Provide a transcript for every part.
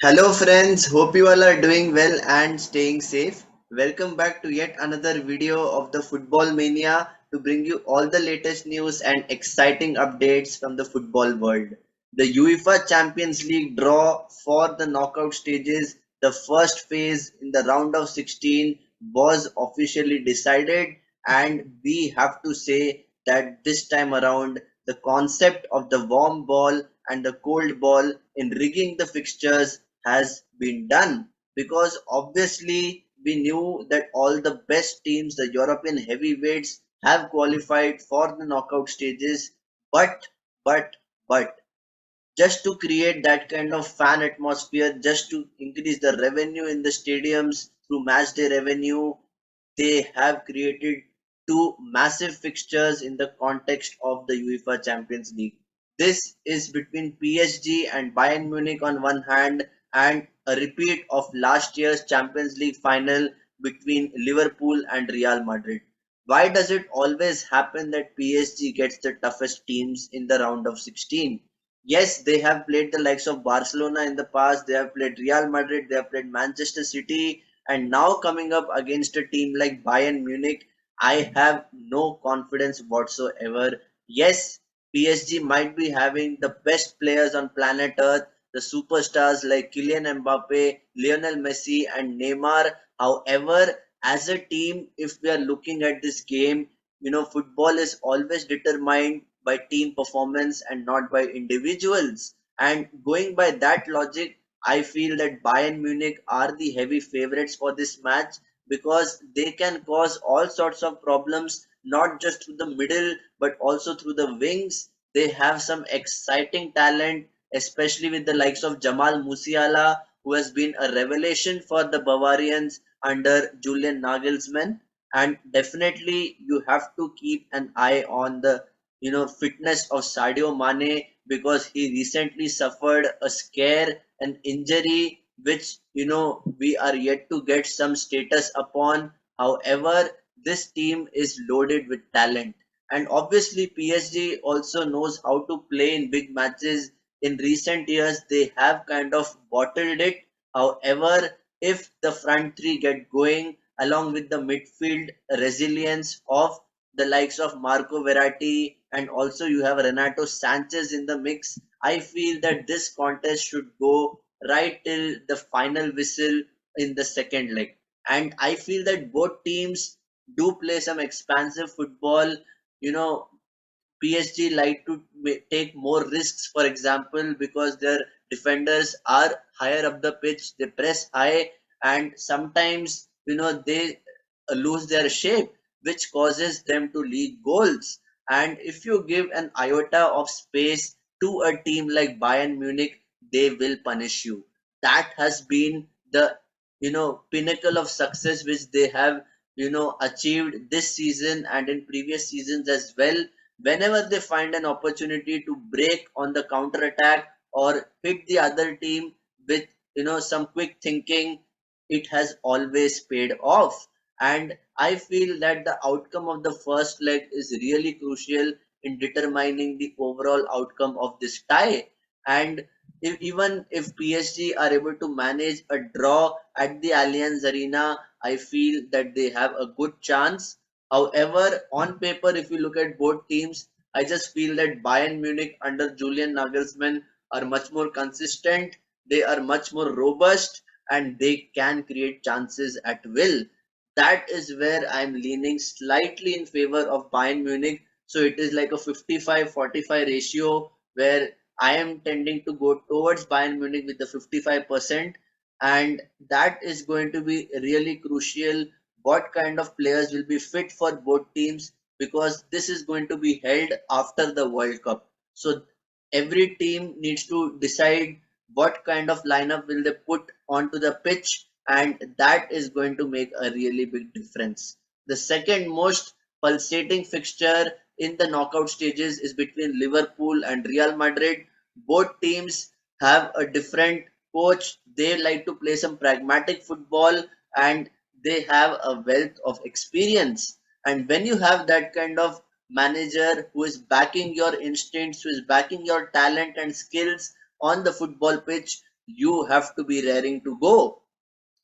Hello, friends. Hope you all are doing well and staying safe. Welcome back to yet another video of the Football Mania to bring you all the latest news and exciting updates from the football world. The UEFA Champions League draw for the knockout stages, the first phase in the round of 16 was officially decided, and we have to say that this time around the concept of the warm ball and the cold ball in rigging the fixtures has been done, because obviously we knew that all the best teams, the European heavyweights, have qualified for the knockout stages, but but but just to create that kind of fan atmosphere, just to increase the revenue in the stadiums through match day revenue, they have created two massive fixtures in the context of the UEFA Champions League. This is between PSG and Bayern Munich on one hand, and a repeat of last year's Champions League final between Liverpool and Real Madrid. Why does it always happen that PSG gets the toughest teams in the round of 16? Yes, they have played the likes of Barcelona in the past, they have played Real Madrid, they have played Manchester City, and now coming up against a team like Bayern Munich, I have no confidence whatsoever. Yes, PSG might be having the best players on planet Earth, the superstars like Kylian Mbappe, Lionel Messi, and Neymar. However, as a team, if we are looking at this game, football is always determined by team performance and not by individuals. And going by that logic, I feel that Bayern Munich are the heavy favorites for this match, because they can cause all sorts of problems, not just through the middle but also through the wings. They have some exciting talent, especially with the likes of Jamal Musiala, who has been a revelation for the Bavarians under Julian Nagelsmann. And definitely, you have to keep an eye on the fitness of Sadio Mane, because he recently suffered a scare, an injury, which we are yet to get some status upon. However, this team is loaded with talent, and obviously PSG also knows how to play in big matches. In recent years, they have kind of bottled it. However, if the front three get going along with the midfield resilience of the likes of Marco Verratti, and also you have Renato Sanchez in the mix, I feel that this contest should go right till the final whistle in the second leg. And I feel that both teams do play some expansive football. You know, PSG like to take more risks, for example, because their defenders are higher up the pitch, they press high, and sometimes they lose their shape, which causes them to leak goals. And if you give an iota of space to a team like Bayern Munich, they will punish you. That has been the pinnacle of success which they have achieved this season and in previous seasons as well. Whenever they find an opportunity to break on the counter attack or hit the other team with some quick thinking, it has always paid off. And I feel that the outcome of the first leg is really crucial in determining the overall outcome of this tie. And even if PSG are able to manage a draw at the Allianz Arena, I feel that they have a good chance. However, on paper, if you look at both teams, I just feel that Bayern Munich under Julian Nagelsmann are much more consistent, they are much more robust, and they can create chances at will. That is where I'm leaning slightly in favor of Bayern Munich. So it is like a 55-45 ratio where I am tending to go towards Bayern Munich with the 55%, and that is going to be really crucial. What kind of players will be fit for both teams, because this is going to be held after the World Cup. So every team needs to decide what kind of lineup will they put onto the pitch, and that is going to make a really big difference. The second most pulsating fixture in the knockout stages is between Liverpool and Real Madrid. Both teams have a different coach. They like to play some pragmatic football, and they have a wealth of experience. And when you have that kind of manager who is backing your instincts, who is backing your talent and skills on the football pitch, you have to be raring to go.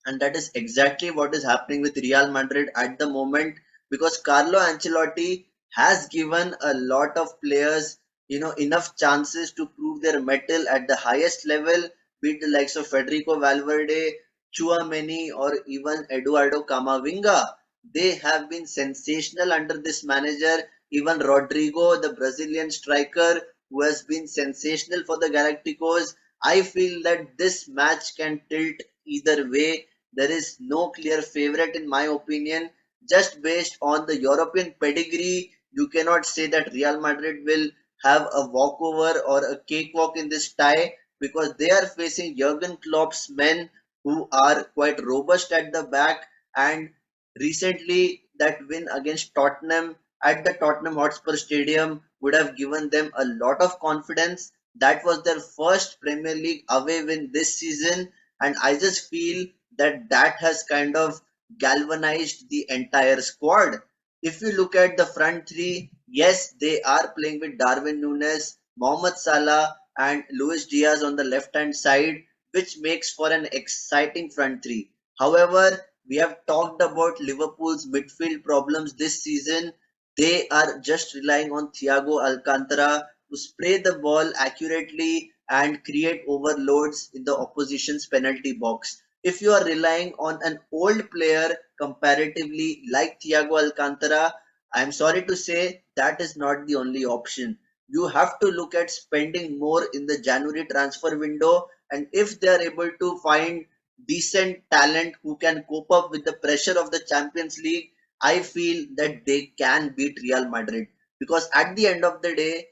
And that is exactly what is happening with Real Madrid at the moment, because Carlo Ancelotti has given a lot of players, enough chances to prove their mettle at the highest level, be it the likes of Federico Valverde, Chouameni, or even Eduardo Camavinga. They have been sensational under this manager. Even Rodrigo, the Brazilian striker, who has been sensational for the Galacticos. I feel that this match can tilt either way. There is no clear favorite in my opinion. Just based on the European pedigree, you cannot say that Real Madrid will have a walkover or a cakewalk in this tie, because they are facing Jurgen Klopp's men who are quite robust at the back. And recently, that win against Tottenham at the Tottenham Hotspur Stadium would have given them a lot of confidence. That was their first Premier League away win this season, and I just feel that has kind of galvanized the entire squad. If you look at the front three, yes, they are playing with Darwin Nunes, Mohamed Salah, and Luis Diaz on the left hand side, which makes for an exciting front three. However, we have talked about Liverpool's midfield problems this season. They are just relying on Thiago Alcantara to spray the ball accurately and create overloads in the opposition's penalty box. If you are relying on an old player comparatively like Thiago Alcantara, I'm sorry to say that is not the only option. You have to look at spending more in the January transfer window, and if they are able to find decent talent who can cope up with the pressure of the Champions League, I feel that they can beat Real Madrid, because at the end of the day,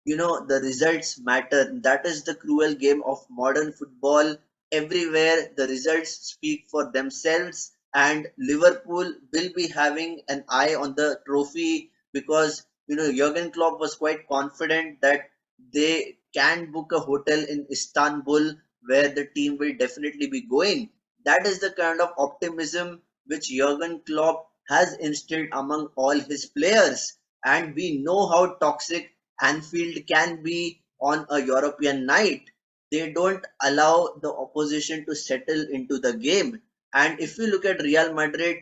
the results matter. That is the cruel game of modern football. Everywhere the results speak for themselves, and Liverpool will be having an eye on the trophy, because Jurgen Klopp was quite confident that they can book a hotel in Istanbul where the team will definitely be going. That is the kind of optimism which Jurgen Klopp has instilled among all his players, and we know how toxic Anfield can be on a European night. They don't allow the opposition to settle into the game. And if you look at Real Madrid,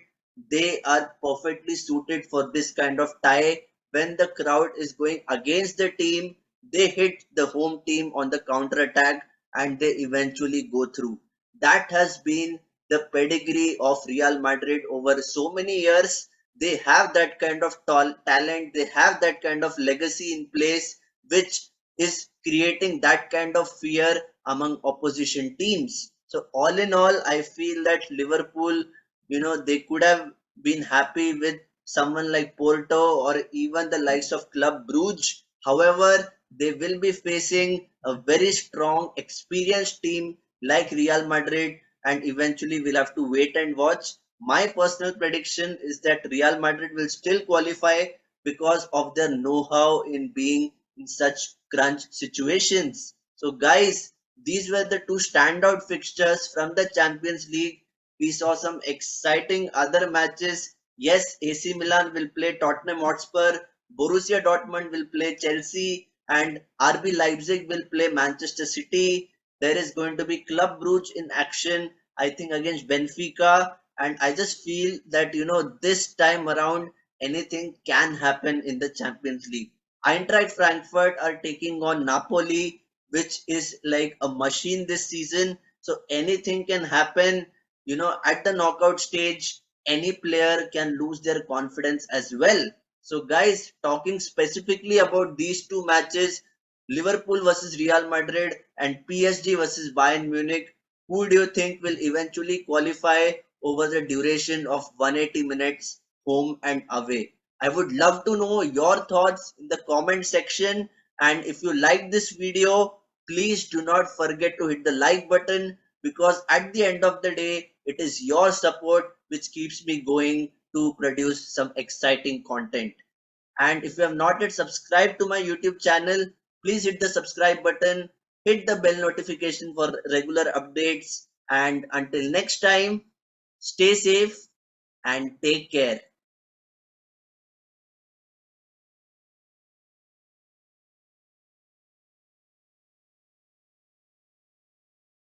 they are perfectly suited for this kind of tie. When the crowd is going against the team, they hit the home team on the counter attack and they eventually go through. That has been the pedigree of Real Madrid over so many years. They have that kind of talent, they have that kind of legacy in place, which is creating that kind of fear among opposition teams. So all in all, I feel that Liverpool, they could have been happy with someone like Porto or even the likes of Club Brugge. However, they will be facing a very strong experienced team like Real Madrid, and eventually we'll have to wait and watch. My personal prediction is that Real Madrid will still qualify because of their know-how in being in such crunch situations. So, guys, these were the two standout fixtures from the Champions League. We saw some exciting other matches. Yes, AC Milan will play Tottenham Hotspur, Borussia Dortmund will play Chelsea, and RB Leipzig will play Manchester City. There is going to be Club Brugge in action, I think, against Benfica, and I just feel that this time around anything can happen in the Champions League. Eintracht Frankfurt are taking on Napoli, which is like a machine this season. So anything can happen. At the knockout stage, any player can lose their confidence as well. So, guys, talking specifically about these two matches, Liverpool versus Real Madrid and PSG versus Bayern Munich, who do you think will eventually qualify over the duration of 180 minutes home and away? I would love to know your thoughts in the comment section. And if you like this video, please do not forget to hit the like button, because at the end of the day, it is your support which keeps me going to produce some exciting content. And if you have not yet subscribed to my YouTube channel, please hit the subscribe button, hit the bell notification for regular updates. And until next time, stay safe and take care.